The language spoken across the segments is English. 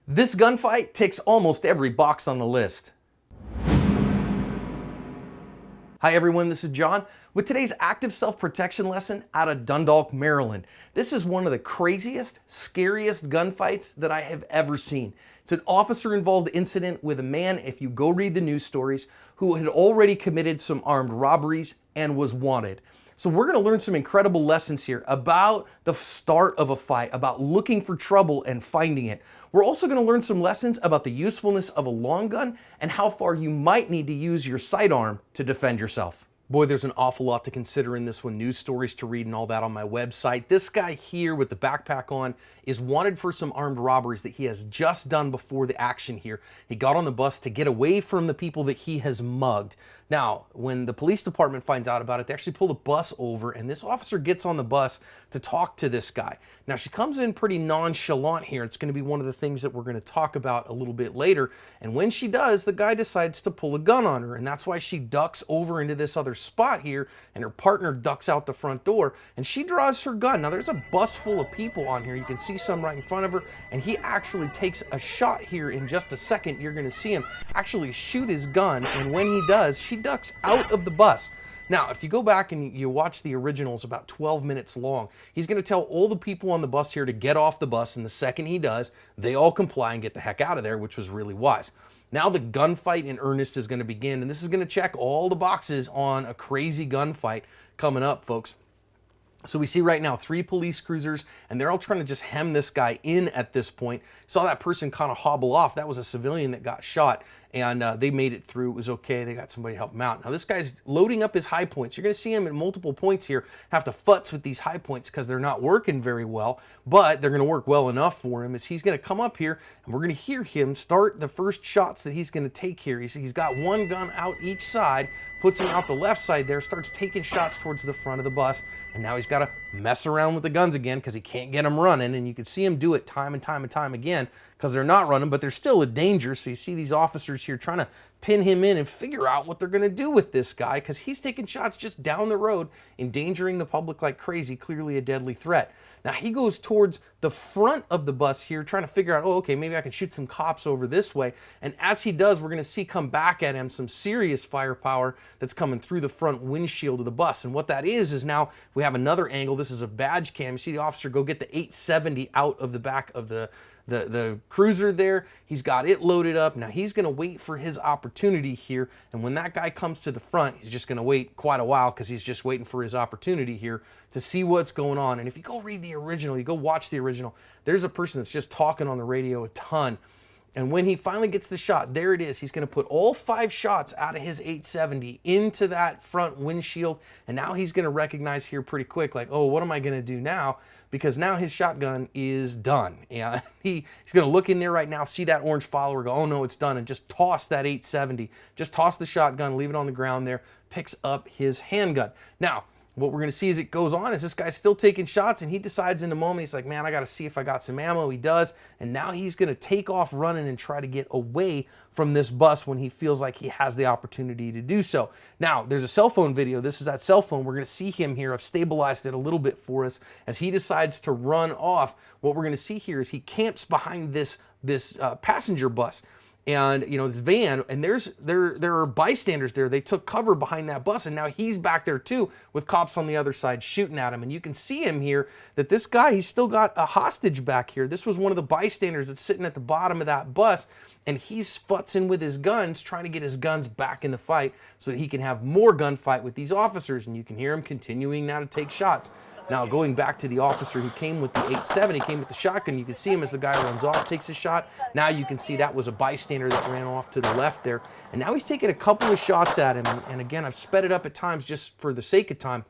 This gunfight ticks almost every box on the list. Hi everyone, this is John with today's active self-protection lesson out of Dundalk, Maryland. This is one of the craziest, scariest gunfights that I have ever seen. It's an officer-involved incident with a man, if you go read the news stories, who had already committed some armed robberies and was wanted. So we're going to learn some incredible lessons here about the start of a fight, about looking for trouble and finding it. We're also going to learn some lessons about the usefulness of a long gun and how far you might need to use your sidearm to defend yourself. Boy, there's an awful lot to consider in this one. News stories to read and all that on my website. This guy here with the backpack on is wanted for some armed robberies that he has just done before the action here. He got on the bus to get away from the people that he has mugged. Now, when the police department finds out about it, they actually pull the bus over, and this officer gets on the bus to talk to this guy. Now, she comes in pretty nonchalant here. It's going to be one of the things that we're going to talk about a little bit later. And when she does, the guy decides to pull a gun on her, and that's why she ducks over into this other spot here, and her partner ducks out the front door, and she draws her gun. Now, there's a bus full of people on here. You can see some right in front of her, and he actually takes a shot here in just a second. You're going to see him actually shoot his gun, and when he does, she ducks out of the bus. Now, if you go back and you watch the originals, about 12 minutes long, he's going to tell all the people on the bus here to get off the bus, and the second he does, they all comply and get the heck out of there, which was really wise. Now the gunfight in earnest is going to begin, and this is going to check all the boxes on a crazy gunfight coming up, folks. So we see right now 3 police cruisers, and they're all trying to just hem this guy in at this point. Saw that person kind of hobble off. That was a civilian that got shot, and they made it through. It was okay. They got somebody to help him out. Now this guy's loading up his high points. You're going to see him at multiple points here have to futz with these high points because they're not working very well, but they're going to work well enough for him as he's going to come up here, and we're going to hear him start the first shots that he's going to take here. He's got one gun out each side, puts him out the left side there, starts taking shots towards the front of the bus, and now he's got to mess around with the guns again because he can't get them running, and you can see him do it time and time and time again because they're not running, but they're still a danger. So you see these officers here trying to pin him in and figure out what they're going to do with this guy because he's taking shots just down the road, endangering the public like crazy, clearly a deadly threat. Now he goes towards the front of the bus here trying to figure out, oh, okay, maybe I can shoot some cops over this way. And as he does, we're going to see come back at him some serious firepower that's coming through the front windshield of the bus. And what that is now we have another angle. This is a badge cam. You see the officer go get the 870 out of the back of the cruiser there. He's got it loaded up. Now he's going to wait for his opportunity here. And when that guy comes to the front, he's just going to wait quite a while because he's just waiting for his opportunity here to see what's going on. And if you go read the original, you go watch the original, there's a person that's just talking on the radio a ton. And when he finally gets the shot, there it is. He's going to put all 5 shots out of his 870 into that front windshield. And now he's going to recognize here pretty quick, like, oh, what am I going to do now? Because now his shotgun is done. Yeah, he's going to look in there right now, see that orange follower, go, oh no, it's done, and just toss that 870. Just toss the shotgun, leave it on the ground there, picks up his handgun. Now, what we're going to see as it goes on is this guy's still taking shots, and he decides in a moment, he's like, man, I got to see if I got some ammo. He does, and now he's going to take off running and try to get away from this bus when he feels like he has the opportunity to do so. Now, there's a cell phone video. This is that cell phone. We're going to see him here. I've stabilized it a little bit for us. As he decides to run off, what we're going to see here is he camps behind this passenger bus. And, you know, this van, and there are bystanders there. They took cover behind that bus, and now he's back there too with cops on the other side shooting at him. And you can see him here that this guy, he's still got a hostage back here. This was one of the bystanders that's sitting at the bottom of that bus, and he's futzing with his guns, trying to get his guns back in the fight so that he can have more gunfight with these officers. And you can hear him continuing now to take shots. Now, going back to the officer who came with the 870, came with the shotgun, you can see him as the guy runs off, takes a shot. Now you can see that was a bystander that ran off to the left there. And now he's taking a couple of shots at him. And again, I've sped it up at times just for the sake of time.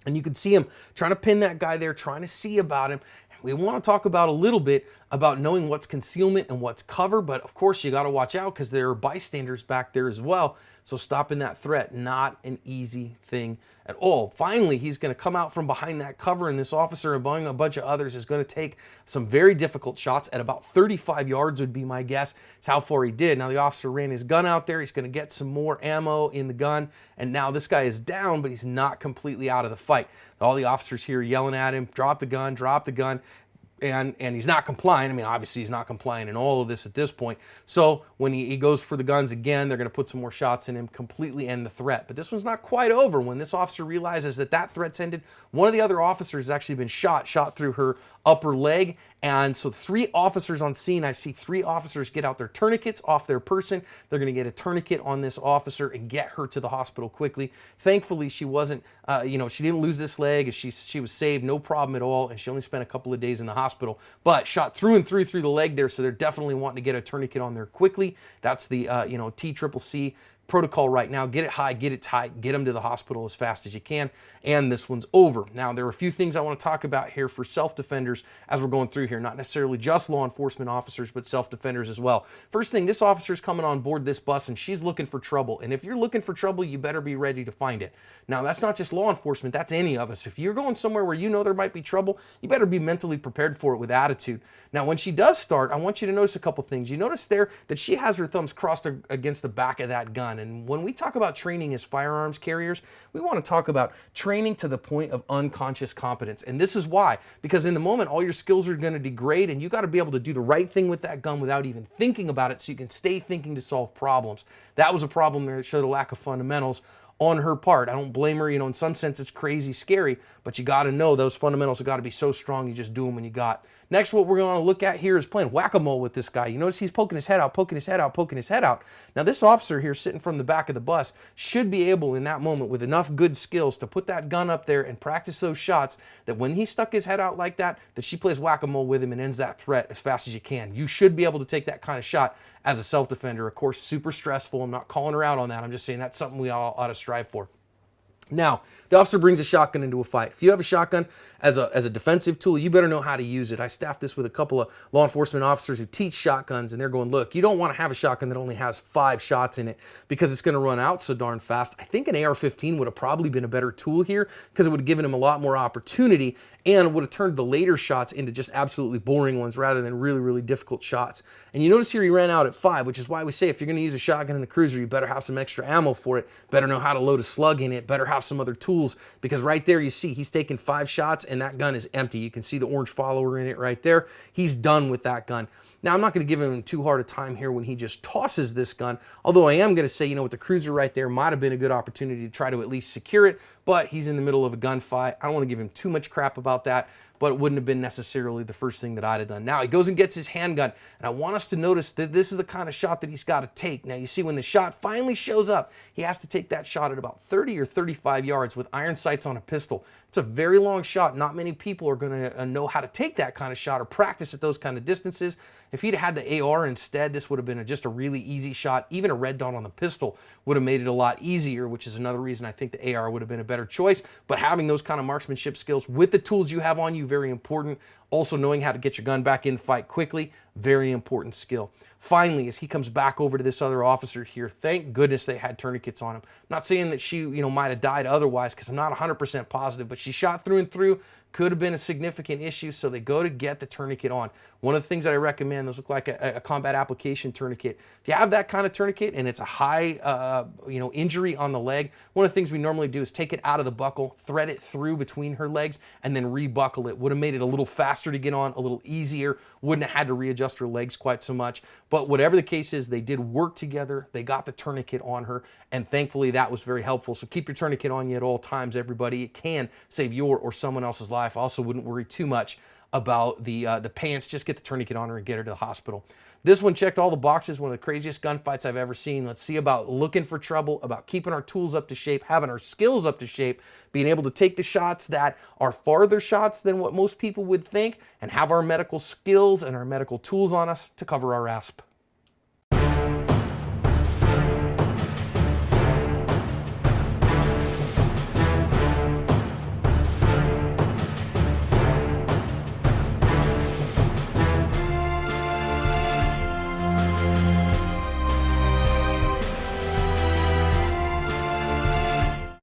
And you can see him trying to pin that guy there, trying to see about him. We want to talk about a little bit about knowing what's concealment and what's cover, but of course you got to watch out because there are bystanders back there as well. So stopping that threat, not an easy thing at all. Finally, he's going to come out from behind that cover, and this officer, among a bunch of others, is going to take some very difficult shots at about 35 yards would be my guess. It's how far he did. Now the officer ran his gun out there. He's going to get some more ammo in the gun, and now this guy is down, but he's not completely out of the fight. All the officers here yelling at him, drop the gun, drop the gun. and he's not complying. I mean, obviously he's not complying in all of this at this point. So when he goes for the guns again, they're going to put some more shots in him, completely end the threat. But this one's not quite over. When this officer realizes that that threat's ended, one of the other officers has actually been shot through her upper leg. And so 3 officers on scene. I see 3 officers get out their tourniquets off their person. They're going to get a tourniquet on this officer and get her to the hospital quickly. Thankfully, she wasn't, she didn't lose this leg. She was saved, no problem at all. And she only spent a couple of days in the hospital, but shot through and through the leg there. So they're definitely wanting to get a tourniquet on there quickly. That's the, TCCC protocol right now. Get it high, get it tight, get them to the hospital as fast as you can, and this one's over. Now, there are a few things I want to talk about here for self-defenders as we're going through here, not necessarily just law enforcement officers, but self-defenders as well. First thing, this officer's coming on board this bus and she's looking for trouble, and if you're looking for trouble, you better be ready to find it. Now, that's not just law enforcement, that's any of us. If you're going somewhere where you know there might be trouble, you better be mentally prepared for it with attitude. Now, when she does start, I want you to notice a couple things. You notice there that she has her thumbs crossed against the back of that gun. And when we talk about training as firearms carriers, we want to talk about training to the point of unconscious competence. And this is why, because in the moment, all your skills are going to degrade, and you got to be able to do the right thing with that gun without even thinking about it, so you can stay thinking to solve problems. That was a problem there that showed a lack of fundamentals on her part. I don't blame her. In some sense, it's crazy scary, but you got to know those fundamentals have got to be so strong, you just do them when you got. Next, what we're going to look at here is playing whack-a-mole with this guy. You notice he's poking his head out, poking his head out, poking his head out. Now, this officer here sitting from the back of the bus should be able in that moment with enough good skills to put that gun up there and practice those shots, that when he stuck his head out like that she plays whack-a-mole with him and ends that threat as fast as you can. You should be able to take that kind of shot as a self-defender. Of course, super stressful. I'm not calling her out on that. I'm just saying that's something we all ought to strive for. Now, the officer brings a shotgun into a fight. If you have a shotgun as a defensive tool, you better know how to use it. I staffed this with a couple of law enforcement officers who teach shotguns, and they're going, look, you don't want to have a shotgun that only has 5 shots in it because it's going to run out so darn fast. I think an AR-15 would have probably been a better tool here because it would have given him a lot more opportunity and would have turned the later shots into just absolutely boring ones rather than really, really difficult shots. And you notice here he ran out at 5, which is why we say if you're going to use a shotgun in the cruiser, you better have some extra ammo for it, better know how to load a slug in it, better have some other tools, because right there you see he's taken 5 shots and that gun is empty. You can see the orange follower in it right there. He's done with that gun. Now, I'm not going to give him too hard a time here when he just tosses this gun, although I am going to say, with the cruiser right there, might have been a good opportunity to try to at least secure it, but he's in the middle of a gunfight. I don't want to give him too much crap about that, but it wouldn't have been necessarily the first thing that I'd have done. Now, he goes and gets his handgun, and I want us to notice that this is the kind of shot that he's got to take. Now, you see when the shot finally shows up, he has to take that shot at about 30 or 35 yards with iron sights on a pistol. It's a very long shot. Not many people are going to know how to take that kind of shot or practice at those kind of distances. If he'd had the AR instead, this would have been just a really easy shot. Even a red dot on the pistol would have made it a lot easier, which is another reason I think the AR would have been a better choice. But having those kind of marksmanship skills with the tools you have on you, very important. Also knowing how to get your gun back in the fight quickly, very important skill. Finally, as he comes back over to this other officer here, thank goodness they had tourniquets on him. I'm not saying that she, might have died otherwise, because I'm not 100% positive, but she shot through and through. Could have been a significant issue, so they go to get the tourniquet on. One of the things that I recommend, those look like a combat application tourniquet. If you have that kind of tourniquet and it's a high, injury on the leg, one of the things we normally do is take it out of the buckle, thread it through between her legs, and then rebuckle it. Would have made it a little faster to get on, a little easier, wouldn't have had to readjust her legs quite so much. But whatever the case is, they did work together, they got the tourniquet on her, and thankfully that was very helpful. So keep your tourniquet on you at all times, everybody. It can save your or someone else's life. I also wouldn't worry too much about the pants. Just get the tourniquet on her and get her to the hospital. This one checked all the boxes, one of the craziest gunfights I've ever seen. Let's see about looking for trouble, about keeping our tools up to shape, having our skills up to shape, being able to take the shots that are farther shots than what most people would think, and have our medical skills and our medical tools on us to cover our asp.